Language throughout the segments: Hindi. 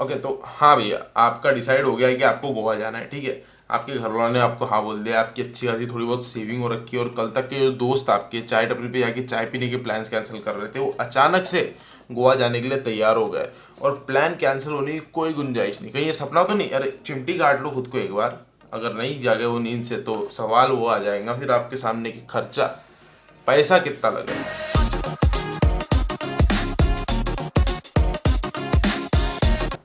ओके तो हाँ भैया, आपका डिसाइड हो गया है कि आपको गोवा जाना है, ठीक है। आपके घर वालों ने आपको हाँ बोल दिया, आपकी अच्छी खासी थोड़ी बहुत सेविंग हो रखी है, और कल तक के जो दोस्त आपके चाय टपरी पे जाके चाय पीने के प्लान्स कैंसिल कर रहे थे, वो अचानक से गोवा जाने के लिए तैयार हो गए। और प्लान कैंसिल होने की कोई गुंजाइश नहीं। कहीं ये सपना तो नहीं, अरे चिमटी काट लो खुद को एक बार। अगर नहीं जागे वो नींद से तो सवाल वो आ जाएगा फिर आपके सामने कि खर्चा पैसा कितना लगेगा।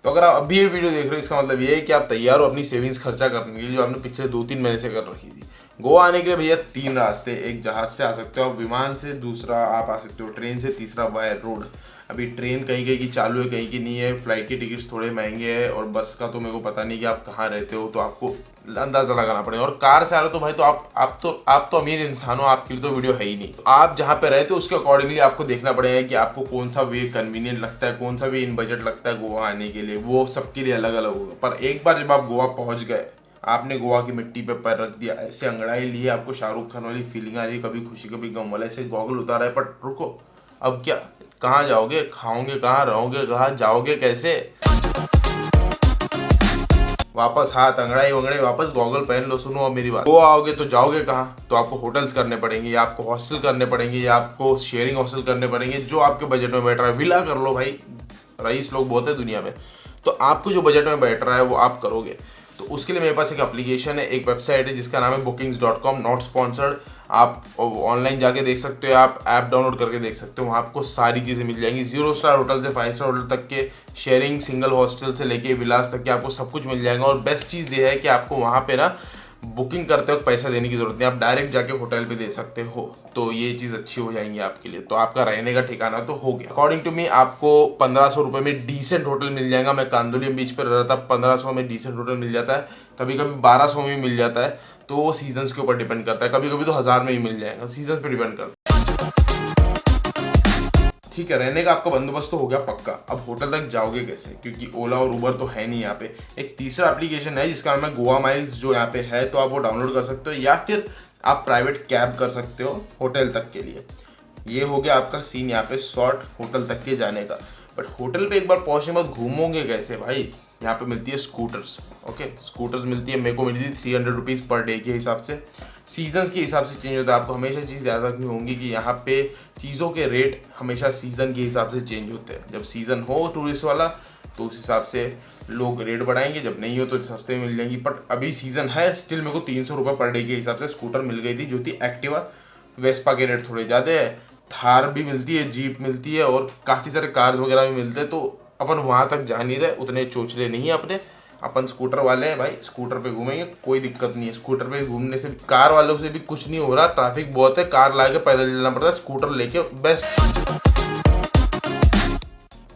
तो अगर आप अभी ये वीडियो देख रहे हो, इसका मतलब ये है कि आप तैयार हो अपनी सेविंग्स खर्चा करने के लिए, जो आपने पिछले 2-3 महीने से कर रखी थी। गोवा आने के लिए भैया 3 रास्ते, एक जहाज से आ सकते हो आप, विमान से, दूसरा आप आ सकते हो ट्रेन से, तीसरा बाय रोड। अभी ट्रेन कहीं कहीं की चालू है, कहीं की नहीं है। फ्लाइट के टिकट्स थोड़े महंगे हैं, और बस का तो मेरे को पता नहीं कि आप कहाँ रहते हो, तो आपको अंदाजा लगाना पड़ेगा। और कार से आ रहे हो तो भाई तो आप तो अमीर इंसान हो, आपके लिए तो वीडियो है ही नहीं। तो आप जहाँ पे रहते हो उसके अकॉर्डिंगली आपको देखना पड़ेगा कि आपको कौन सा वे कन्वीनियंट लगता है, कौन सा वे इन बजट लगता है गोवा आने के लिए। वो सबके लिए अलग अलग होगा। पर एक बार जब आप गोवा पहुंच गए, आपने गोवा की मिट्टी पे पैर रख दिया, ऐसे अंगड़ाई लिए, आपको शाहरुख खान वाली फीलिंग आ रही है, कभी खुशी कभी गम वाला, ऐसे गॉगल उतारा है। पर रुको, अब क्या, कहाँ जाओगे, खाओगे कहाँ, रहोगे कहाँ, जाओगे कैसे वापस? हाथ अंगड़ाई वंगड़ाई वापस, गॉगल पहन लो। सुनो अब मेरी बात, गोवा आओगे तो जाओगे कहाँ? तो आपको होटल्स करने पड़ेंगे, या आपको हॉस्टल करने पड़ेंगे, या आपको शेयरिंग हॉस्टल करने पड़ेंगे, जो आपके बजट में बैठ रहा है। विला कर लो भाई, रईस लोग बहुत है दुनिया में। तो आपको जो बजट में बैठ रहा है वो आप करोगे। तो उसके लिए मेरे पास एक एप्लीकेशन है, एक वेबसाइट है जिसका नाम है bookings.com, नॉट स्पॉन्सर्ड। आप ऑनलाइन जाके देख सकते हो, आप ऐप डाउनलोड करके देख सकते हो। वहाँ आपको सारी चीज़ें मिल जाएंगी, 0 स्टार होटल से 5 स्टार होटल तक के, शेयरिंग सिंगल हॉस्टल से लेके विलास तक के, आपको सब कुछ मिल जाएगा। और बेस्ट चीज़ ये है कि आपको वहाँ पे ना बुकिंग करते वक्त पैसा देने की जरूरत नहीं, आप डायरेक्ट जाके होटल पे दे सकते हो। तो ये चीज़ अच्छी हो जाएंगी आपके लिए। तो आपका रहने का ठिकाना तो हो गया। अकॉर्डिंग टू मी आपको 1500 रुपये में डिसेंट होटल मिल जाएगा। मैं कांदोलियम बीच पर रह रहा था, 1500 में डिसेंट होटल मिल जाता है, कभी कभी 1200 में भी मिल जाता है। तो वो सीजन्स के ऊपर डिपेंड करता है, कभी कभी तो 1000 में ही मिल जाएगा, सीजन्स पे डिपेंड करता है। ठीक है, रहने का आपका बंदोबस्त तो हो गया पक्का। अब होटल तक जाओगे कैसे, क्योंकि ओला और उबर तो है नहीं यहाँ पे। एक तीसरा एप्लीकेशन है जिसका नाम है गोवा माइल्स, जो यहाँ पे है, तो आप वो डाउनलोड कर सकते हो, या फिर आप प्राइवेट कैब कर सकते हो होटल तक के लिए। ये हो गया आपका सीन यहाँ पे शॉर्ट होटल तक के जाने का। बट होटल पे एक बार पहुंचने बाद घूमोगे कैसे भाई? यहाँ पे मिलती है स्कूटर्स। ओके, स्कूटर्स मिलती है, मेरे को मिलती थी 300 रुपीज़ पर डे के हिसाब से। सीजन्स के हिसाब से चेंज होता है। आपको हमेशा चीज़ याद रखनी होगी कि यहाँ पे चीज़ों के रेट हमेशा सीज़न के हिसाब से चेंज होते हैं। जब सीज़न हो टूरिस्ट वाला तो उस हिसाब से लोग रेट बढ़ाएंगे, जब नहीं हो तो सस्ते में मिल जाएंगी। बट अभी सीज़न है, स्टिल मेरे को 300 रुपये पर डे के हिसाब से स्कूटर मिल गई थी, जो थी एक्टिवा। वेस्पा के रेट थोड़े ज़्यादा है, थार भी मिलती है, जीप मिलती है, और काफ़ी सारे कार्स वगैरह भी मिलते हैं। तो अपन वहाँ तक जा नहीं रहे, उतने चोचले नहीं है अपने। अपन स्कूटर वाले हैं भाई, स्कूटर पे घूमेंगे, कोई दिक्कत नहीं है। स्कूटर पे घूमने से कार वालों से भी कुछ नहीं हो रहा, ट्रैफिक बहुत है, कार ला के पैदल चलना पड़ता है, स्कूटर लेके बेस्ट।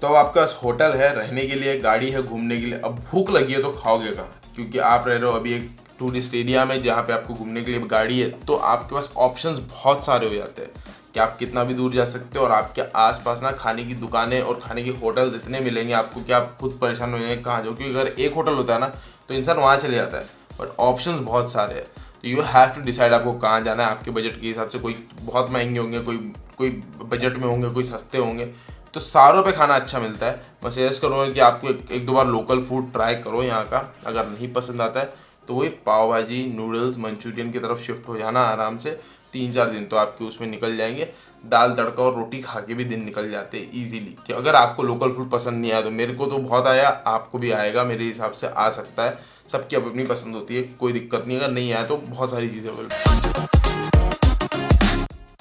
तो अब आपके पास होटल है रहने के लिए, गाड़ी है घूमने के लिए। अब भूख लगी है तो खाओगे कहाँ? क्योंकि आप रह रहे हो अभी एक टूरिस्ट एरिया में जहाँ पे आपको घूमने के लिए गाड़ी है, तो आपके पास ऑप्शंस बहुत सारे हो जाते हैं कि आप कितना भी दूर जा सकते हो। और आपके आसपास ना खाने की दुकानें और खाने के होटल इतने मिलेंगे आपको कि आप खुद परेशान हो जाएंगे कहाँ जाओ। क्योंकि अगर एक होटल होता है ना तो इंसान वहाँ चले जाता है, बट ऑप्शंस बहुत सारे हैं। तो यू हैव टू डिसाइड आपको कहाँ जाना है आपके बजट के हिसाब से। कोई बहुत महंगे होंगे, कोई कोई बजट में होंगे, कोई सस्ते होंगे। तो सारों पे खाना अच्छा मिलता है। मैं सजेस्ट करूँगा कि आपको एक दो बार लोकल फूड ट्राई करो यहाँ का। अगर नहीं पसंद आता है तो वही पाव भाजी, नूडल्स, मंचूरियन की तरफ शिफ्ट हो जाना आराम से। 3-4 दिन तो आपके उसमें निकल जाएंगे। दाल तड़का और रोटी खा के भी दिन निकल जाते हैं ईजिली। कि अगर आपको लोकल फूड पसंद नहीं आया, तो मेरे को तो बहुत आया, आपको भी आएगा, मेरे हिसाब से आ सकता है। सबकी अपनी पसंद होती है, कोई दिक्कत नहीं। अगर नहीं आया तो बहुत सारी चीज़ें अवेलेबल।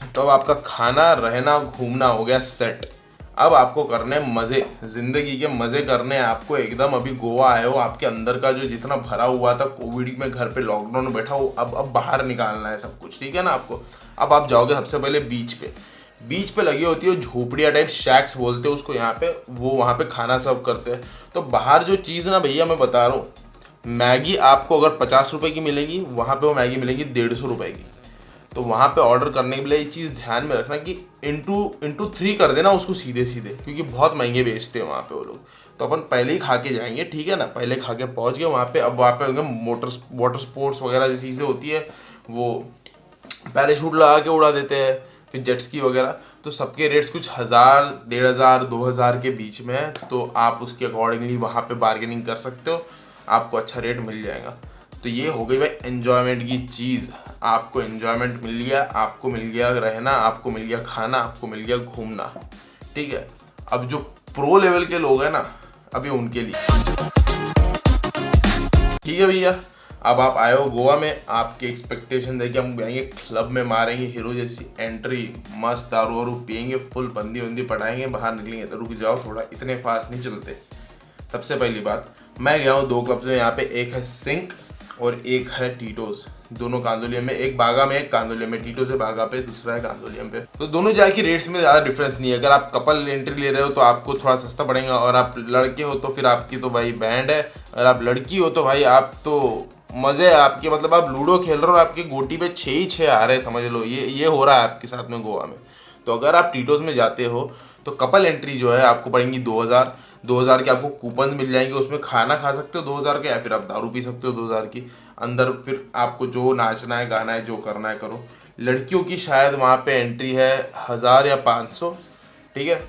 तो अब आपका खाना, रहना, घूमना हो गया सेट। अब आपको करने मज़े, ज़िंदगी के मज़े करने हैं आपको एकदम। अभी गोवा आए हो, आपके अंदर का जो जितना भरा हुआ था कोविड में घर पे लॉकडाउन में बैठा हो, अब बाहर निकालना है सब कुछ, ठीक है ना आपको। अब आप जाओगे सबसे पहले बीच पे। बीच पे लगी होती है झोपड़िया टाइप, शैक्स बोलते हैं उसको यहाँ पे, वो वहाँ पे खाना सर्व करते हैं। तो बाहर जो चीज़ ना भैया, मैं बता रहा हूँ, मैगी आपको अगर 50 रुपये की मिलेगी, वहाँ पे वो मैगी मिलेगी 150 रुपये की। तो वहाँ पे ऑर्डर करने के लिए ये चीज़ ध्यान में रखना कि इंटू 3 कर देना उसको सीधे सीधे, क्योंकि बहुत महंगे बेचते हैं वहाँ पे वो लोग। तो अपन पहले ही खा के जाएंगे, ठीक है ना। पहले खा के पहुँच गए वहाँ पे। अब वहाँ पे होंगे वाटर स्पोर्ट्स वगैरह जो चीज़ें होती है, वो पैराशूट लगा के उड़ा देते हैं, फिर जेट्स की वगैरह, तो सबके रेट्स कुछ 1000, 1500, 2000 के बीच में है। तो आप उसके अकॉर्डिंगली वहाँ पे बार्गेनिंग कर सकते हो, आपको अच्छा रेट मिल जाएगा। तो ये हो गई भाई एन्जॉयमेंट की चीज़। आपको एन्जॉयमेंट मिल गया, आपको मिल गया रहना, आपको मिल गया खाना, आपको मिल गया घूमना, ठीक है। अब जो प्रो लेवल के लोग हैं ना, अभी उनके लिए ठीक है भैया। अब आप आए हो गोवा में, आपके एक्सपेक्टेशन देखिए, हम जाएंगे क्लब में, मारेंगे हीरो जैसी एंट्री, मस्त दारू वारू पियेंगे, फुल बंदी वंदी पटाएंगे, बाहर निकलेंगे। तो रुक जाओ थोड़ा, इतने फास्ट नहीं चलते। सबसे पहली बात, मैं गया हूँ 2 क्लब्स में, यहाँ पे एक है सिंक और एक है टीटोस। दोनों कांदोलियम में, एक बागा में एक कांदोलियम में। टीटोस है बागा पे, दूसरा है कांदोलियम पे। तो दोनों जाके रेट्स में ज़्यादा डिफरेंस नहीं है। अगर आप कपल एंट्री ले रहे हो तो आपको थोड़ा सस्ता पड़ेगा, और आप लड़के हो तो फिर आपकी तो भाई बैंड है। अगर आप लड़की हो तो भाई आप तो मज़े है आपके, मतलब आप लूडो खेल रहे हो, आपकी गोटी पे 6 ही 6 आ रहे हैं, समझ लो। ये हो रहा है आपके साथ में गोवा में। तो अगर आप टीटोस में जाते हो तो कपल एंट्री जो है आपको पड़ेंगी 2000 के। आपको कूपन मिल जाएंगे, उसमें खाना खा सकते हो 2000 के, या फिर आप दारू पी सकते हो 2000 की अंदर। फिर आपको जो नाचना है, गाना है, जो करना है करो। लड़कियों की शायद वहाँ पे एंट्री है 1000 या 500, ठीक है।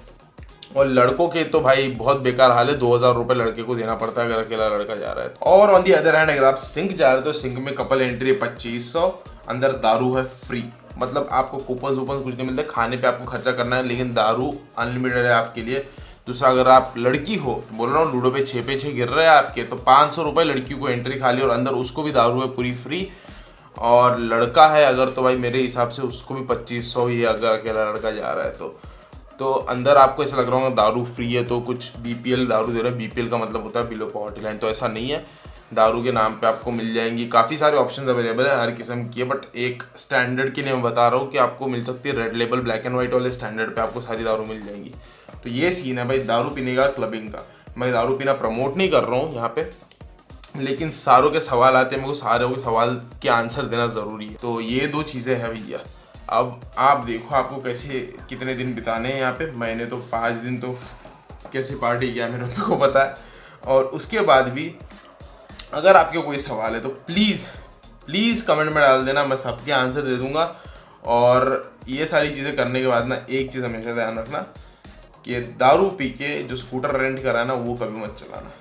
और लड़कों के तो भाई बहुत बेकार हाल है, 2000 रुपये लड़के को देना पड़ता है अगर अकेला लड़का जा रहा है। और ऑन दी अदर हैंड, अगर आप सिंक जा रहे हो तो सिंक में कपल एंट्री है 2500, अंदर दारू है फ्री। मतलब आपको कूपन वूपन कुछ नहीं मिलते, खाने पे आपको खर्चा करना है, लेकिन दारू अनलिमिटेड है आपके लिए। दूसरा, अगर आप लड़की हो, बोल रहा हूँ लूडो पे 6 गिर रहे हैं आपके, तो 500 रुपये लड़की को एंट्री खाली, और अंदर उसको भी दारू है पूरी फ्री। और लड़का है अगर, तो भाई मेरे हिसाब से उसको भी 2500 ही है, अगर अकेला लड़का जा रहा है तो अंदर आपको ऐसा लग रहा होगा दारू फ्री है, तो कुछ बीपीएल दारू दे रहे हैं। बीपीएल का मतलब होता है बिलो पॉवर्टी लाइन, तो ऐसा नहीं है। दारू के नाम पे आपको मिल जाएंगी, काफ़ी सारे ऑप्शंस अवेलेबल है हर किस्म की है। बट एक स्टैंडर्ड के लिए मैं बता रहा हूँ कि आपको मिल सकती है red label black and white वाले स्टैंडर्ड पे आपको सारी दारू मिल जाएंगी। तो ये सीन है भाई दारू पीने का, क्लबिंग का। मैं दारू पीना प्रमोट नहीं कर रहा हूँ यहाँ पे, लेकिन सारों के सवाल आते हैं, मेरे को सारों के सवाल के आंसर देना ज़रूरी है। तो ये 2 चीज़ें हैं भैया। अब आप देखो आपको कैसे कितने दिन बिताने हैं यहाँ पे। मैंने तो 5 दिन तो कैसे पार्टी किया मेरे को पता है। और उसके बाद भी अगर आपके कोई सवाल है तो प्लीज़ कमेंट में डाल देना, मैं सबके आंसर दे दूँगा। और ये सारी चीज़ें करने के बाद ना, एक चीज़ हमेशा ध्यान रखना कि दारू पी के जो स्कूटर रेंट करा ना, वो कभी मत चलाना,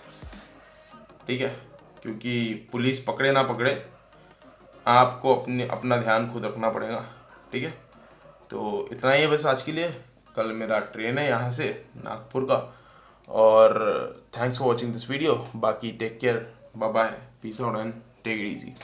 ठीक है। क्योंकि पुलिस पकड़े ना पकड़े, आपको अपना ध्यान खुद रखना पड़ेगा, ठीक है। तो इतना ही है बस आज के लिए। कल मेरा ट्रेन है यहाँ से नागपुर का। और thanks for watching this video. बाकी take care, bye bye, peace out and take it easy.